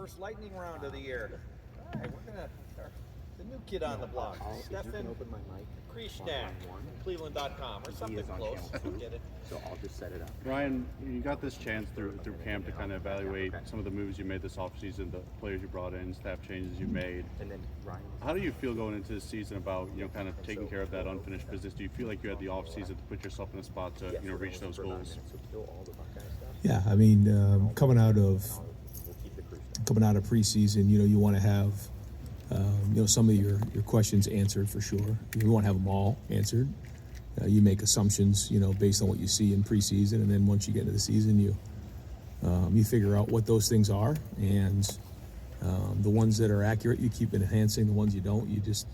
first lightning round of the year. All right, we're gonna the new kid on the block, Stefan Krishnak, Cleveland.com or something close. Get it? So I'll just set it up. Ryan, you got this chance through camp to kind of evaluate some of the moves you made this offseason, the players you brought in, staff changes you made. And then Ryan. How do you feel going into this season about, kind of taking care of that unfinished business? Do you feel like you had the offseason to put yourself in a spot to, reach those goals? Yeah, I mean, coming out of preseason, you want to have, some of your questions answered for sure. You want to have them all answered. You make assumptions, based on what you see in preseason, and then once you get into the season, you figure out what those things are, and the ones that are accurate, you keep enhancing. The ones you don't, you just,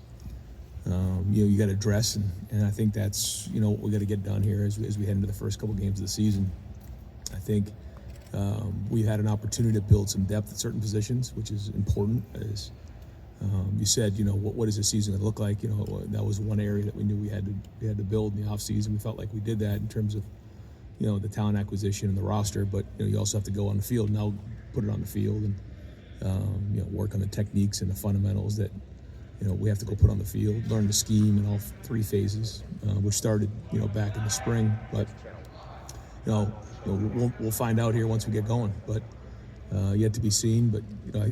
you got to address, and I think that's, what we got to get done here as we head into the first couple games of the season. I think we had an opportunity to build some depth at certain positions, which is important. As you said, what is the season going to look like? That was one area that we knew we had to build in the offseason. We felt like we did that in terms of, the talent acquisition and the roster. But you also have to go on the field now, put it on the field, and work on the techniques and the fundamentals that we have to go put on the field. Learn the scheme in all three phases, which started back in the spring. But we'll find out here once we get going. But yet to be seen. But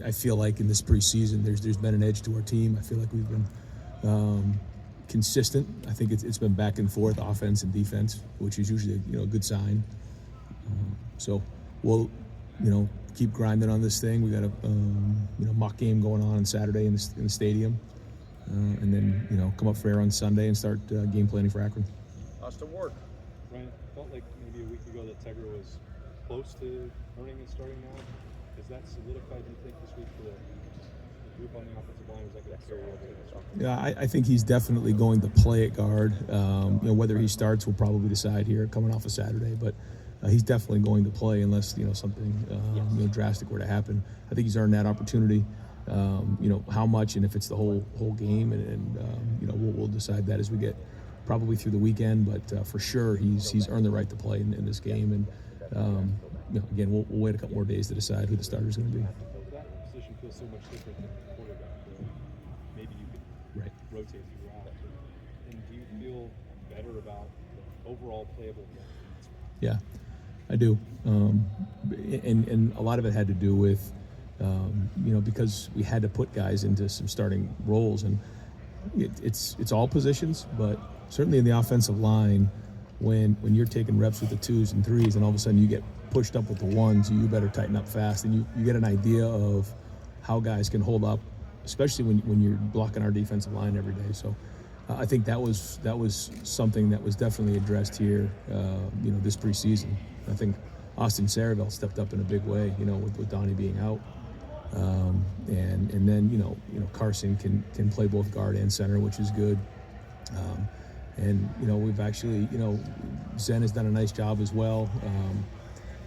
I feel like in this preseason, there's been an edge to our team. I feel like we've been consistent. I think it's been back and forth, offense and defense, which is usually a good sign. So we'll keep grinding on this thing. We got a mock game going on Saturday in the stadium, and then come up for air on Sunday and start game planning for Akron. Austin Ward. Ryan, it felt like maybe a week ago that Tegra was close to earning and starting now. Is that solidified, do you think, this week for the group on the offensive line? Is that going to carry over to the Yeah, I think he's definitely going to play at guard. Whether he starts, we'll probably decide here coming off of Saturday. But he's definitely going to play unless something drastic were to happen. I think he's earned that opportunity. How much and if it's the whole game, and we'll decide that as we get probably through the weekend. But for sure, he's earned the right to play in this game. And again, we'll wait a couple more days to decide who the starter is going to be. That position feels so much different than quarterback. Maybe you could rotate throughout. And do you feel better about the overall playable game? Yeah, I do. And a lot of it had to do with, because we had to put guys into some starting roles. And it's all positions, but certainly in the offensive line, when you're taking reps with the 2s and 3s and all of a sudden you get pushed up with the 1s, you better tighten up fast, and you get an idea of how guys can hold up, especially when you're blocking our defensive line every day. So I think that was something that was definitely addressed here, this preseason. I think Austin Saraville stepped up in a big way, with Donnie being out. And then Carson can play both guard and center, which is good. And we've actually, Zen has done a nice job as well.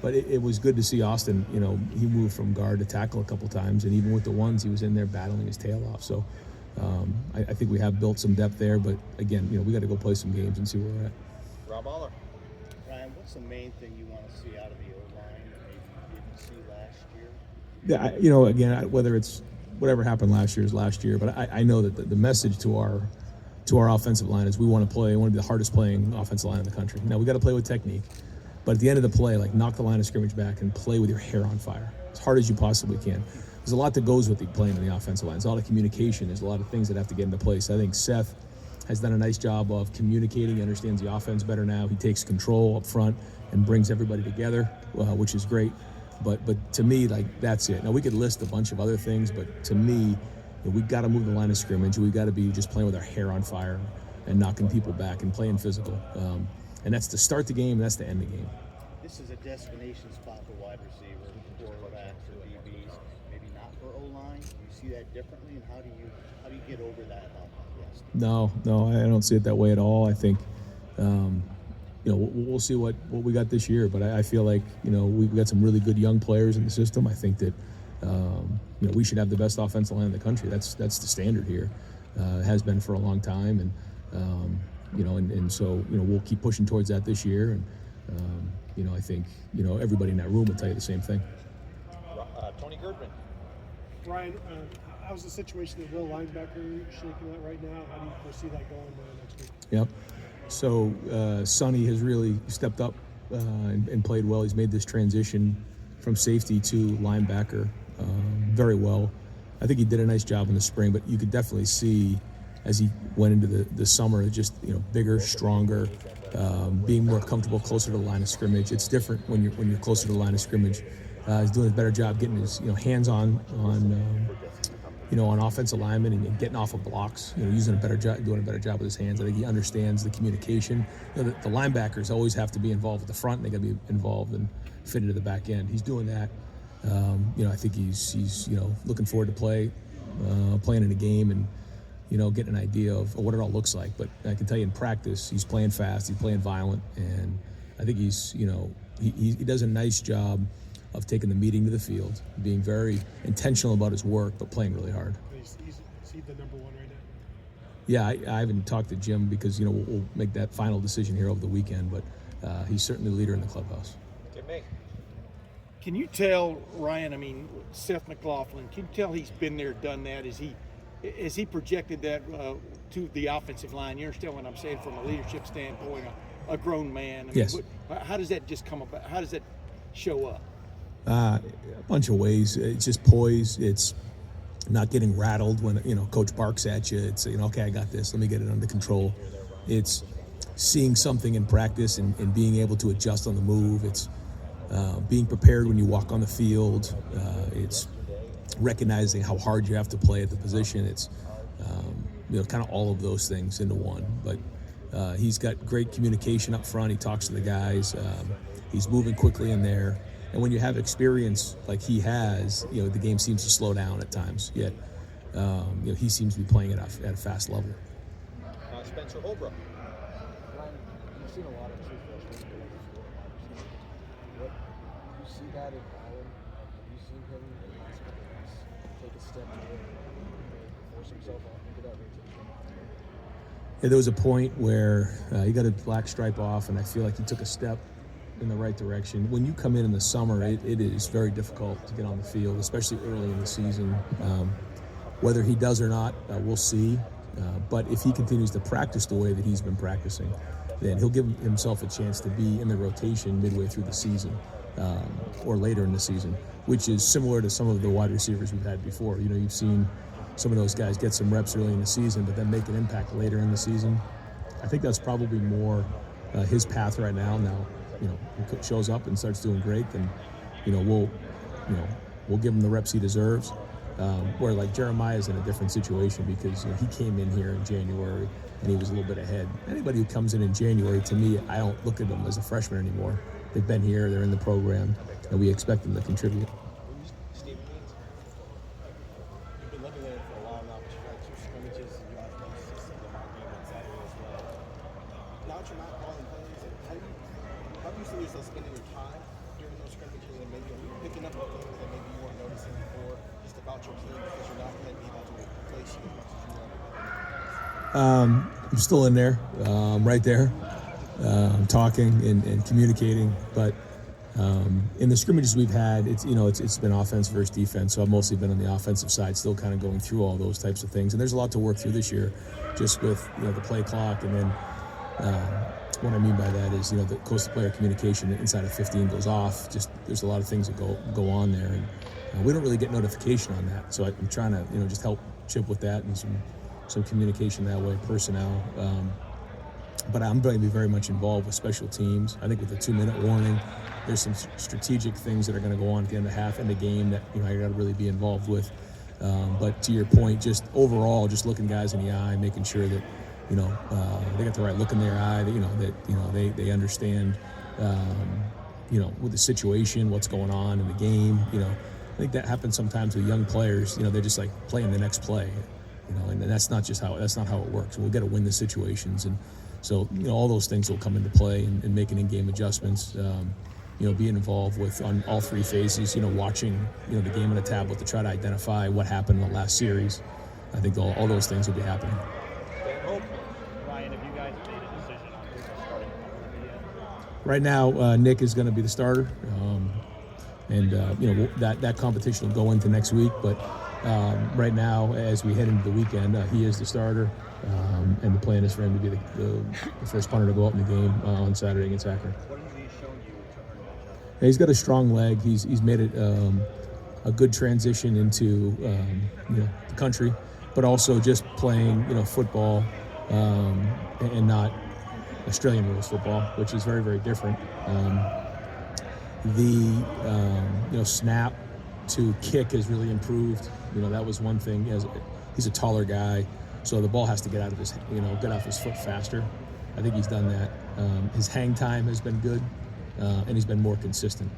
But it was good to see Austin. He moved from guard to tackle a couple times, and even with the 1s, he was in there battling his tail off. So I think we have built some depth there. But again, we got to go play some games and see where we're at. Rob Aller. Ryan, what's the main thing you want to see out of the O-line that maybe you didn't see last year? Yeah, again, whether it's whatever happened last year is last year. But I know that the message to our offensive line is we want to be the hardest playing offensive line in the country. Now we got to play with technique, but at the end of the play, knock the line of scrimmage back and play with your hair on fire as hard as you possibly can. There's a lot that goes with playing in the offensive line. There's a lot of communication. There's a lot of things that have to get into place. I think Seth has done a nice job of communicating. He understands the offense better now. He takes control up front and brings everybody together, which is great. But to me, that's it. Now we could list a bunch of other things, but to me, we've got to move the line of scrimmage. We've got to be just playing with our hair on fire and knocking people back and playing physical. And that's to start the game, and that's to end the game. This is a destination spot for wide receiver, quarterbacks, or DBs, maybe not for O-line. Do you see that differently, and how do you get over that hump? Yes. No, I don't see it that way at all. I think, we'll see what we got this year, but I feel like, we've got some really good young players in the system. I think that, we should have the best offensive line in the country. That's the standard here. It has been for a long time, and so we'll keep pushing towards that this year. And I think everybody in that room will tell you the same thing. Tony Girdman. Ryan, how's the situation at Will linebacker shaking out right now? How do you foresee that going next week? Yep. So Sonny has really stepped up and played well. He's made this transition from safety to linebacker very well. I think he did a nice job in the spring, but you could definitely see as he went into the summer, just bigger, stronger, being more comfortable closer to the line of scrimmage. It's different when you're closer to the line of scrimmage. He's doing a better job getting his hands on offensive linemen and getting off of blocks. Doing a better job with his hands. I think he understands the communication. The linebackers always have to be involved at the front. And they got to be involved and fit into the back end. He's doing that. I think he's looking forward to playing in a game and getting an idea of what it all looks like. But I can tell you in practice, he's playing fast, he's playing violent, and I think he does a nice job of taking the meeting to the field, being very intentional about his work, but playing really hard. Is he the number one right now? Yeah, I haven't talked to Jim because we'll make that final decision here over the weekend, but he's certainly the leader in the clubhouse. Can you tell, Ryan, Seth McLaughlin, can you tell he's been there, done that? Has he projected that to the offensive line? You understand what I'm saying from a leadership standpoint, a grown man? Yes. How does that just come about? How does that show up? A bunch of ways. It's just poise. It's not getting rattled when coach barks at you. It's okay, I got this. Let me get it under control. It's seeing something in practice and being able to adjust on the move. It's being prepared when you walk on the field. It's recognizing how hard you have to play at the position. It's kind of all of those things into one. But he's got great communication up front. He talks to the guys. He's moving quickly in there. And when you have experience like he has, the game seems to slow down at times. Yet, he seems to be playing at a fast level. Spencer Holbrook. Ryan, you've seen a lot of true freshmen play before. What you see that in Allen? Have you seen him in the last couple of weeks take a step forward and force himself into that rotation? Yeah, there was a point where he got a black stripe off, and I feel like he took a step in the right direction. When you come in the summer, it is very difficult to get on the field, especially early in the season. Whether he does or not, we'll see. But if he continues to practice the way that he's been practicing, then he'll give himself a chance to be in the rotation midway through the season or later in the season, which is similar to some of the wide receivers we've had before. You've seen some of those guys get some reps early in the season, but then make an impact later in the season. I think that's probably more his path right now. Now, he shows up and starts doing great, then we'll give him the reps he deserves. Where like Jeremiah's in a different situation because he came in here in January and he was a little bit ahead. Anybody who comes in January, to me, I don't look at them as a freshman anymore. They've been here, they're in the program, and we expect them to contribute. You've been looking at it for a while now, but you've had 2 scrimmages and you have done 6 of them on game on Saturday as well. Now that you're not calling plays, how do you see yourself spending your time during those scrimmages and maybe picking up on things that maybe you weren't noticing before, just about your team because you're not going to be able to replace you as much as you are? I'm still in there, right there, talking and communicating. But in the scrimmages we've had, it's been offense versus defense. So I've mostly been on the offensive side, still kind of going through all those types of things. And there's a lot to work through this year, just with the play clock. And then what I mean by that is the coach to player communication inside of 15 goes off. Just there's a lot of things that go on there, and we don't really get notification on that. So I'm trying to just help Chip with that and some communication that way, personnel. But I'm going to be very much involved with special teams. I think with the 2-minute warning, there's some strategic things that are going to go on at the end of the half and the game that I got to really be involved with. But to your point, just overall, just looking guys in the eye, making sure that they got the right look in their eye. That they understand with the situation, what's going on in the game. I think that happens sometimes with young players. They're just like playing the next play. And that's not how it works. We've got to win the situations, and so all those things will come into play and making in-game adjustments. Being involved with on all 3 phases. Watching the game on a tablet to try to identify what happened in the last series. I think all those things will be happening. Ryan, have you guys made a decision on who's the starting quarterback yet? Right now, Nick is going to be the starter, and that competition will go into next week. But right now, as we head into the weekend, he is the starter, and the plan is for him to be the first punter to go out in the game on Saturday against Akron. What has he shown you to earn that job? He's got a strong leg. He's made it a good transition into the country, but also just playing football and not Australian rules football, which is very, very different. The snap to kick has really improved. That was one thing. He's a taller guy, so the ball has to get out of his foot faster. I think he's done that. His hang time has been good, and he's been more consistent.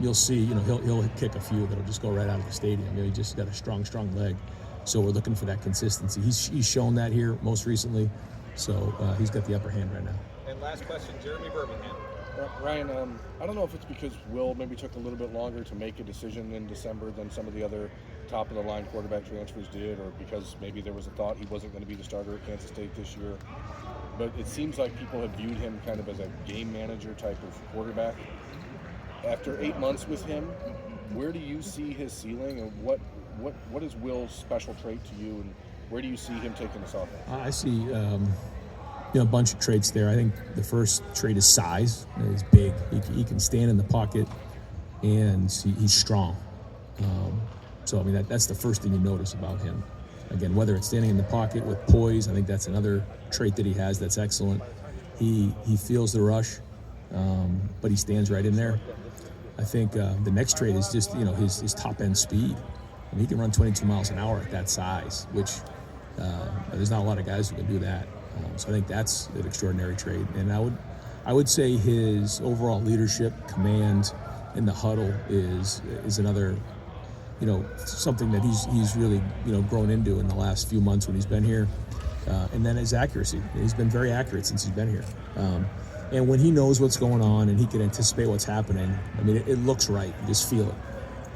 You'll see, he'll kick a few that'll just go right out of the stadium. He just got a strong leg. So we're looking for that consistency. He's shown that here most recently, so he's got the upper hand right now. And last question, Jeremy Birmingham. Ryan, I don't know if it's because Will maybe took a little bit longer to make a decision in December than some of the other top-of-the-line quarterback transfers did, or because maybe there was a thought he wasn't going to be the starter at Kansas State this year. But it seems like people have viewed him kind of as a game manager type of quarterback. After 8 months with him, where do you see his ceiling, and what is Will's special trait to you, and where do you see him taking this offense? I see a bunch of traits there. I think the first trait is size. He's big. He can stand in the pocket, and he's strong. So I mean that's the first thing you notice about him. Again, whether it's standing in the pocket with poise, I think that's another trait that he has that's excellent. He feels the rush, but he stands right in there. I think the next trait is just his top end speed. I mean, he can run 22 miles an hour at that size, which there's not a lot of guys who can do that. So I think that's an extraordinary trait. And I would say his overall leadership, command in the huddle is another, something that he's really grown into in the last few months when he's been here. And then his accuracy. He's been very accurate since he's been here. And when he knows what's going on and he can anticipate what's happening, I mean, it looks right. You just feel it.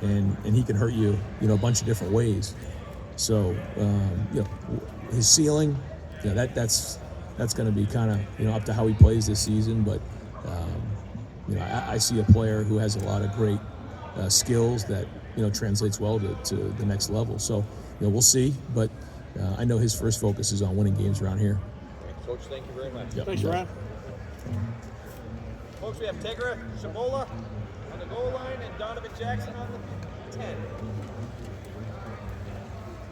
And he can hurt you, a bunch of different ways. So, his ceiling, that's going to be kind of, up to how he plays this season. But, I see a player who has a lot of great skills that, translates well to the next level. So, we'll see. But I know his first focus is on winning games around here. Coach, thank you very much. Yep. Thanks, Ryan. Folks, we have Tegra Shabola on the goal line and Donovan Jackson on the 10.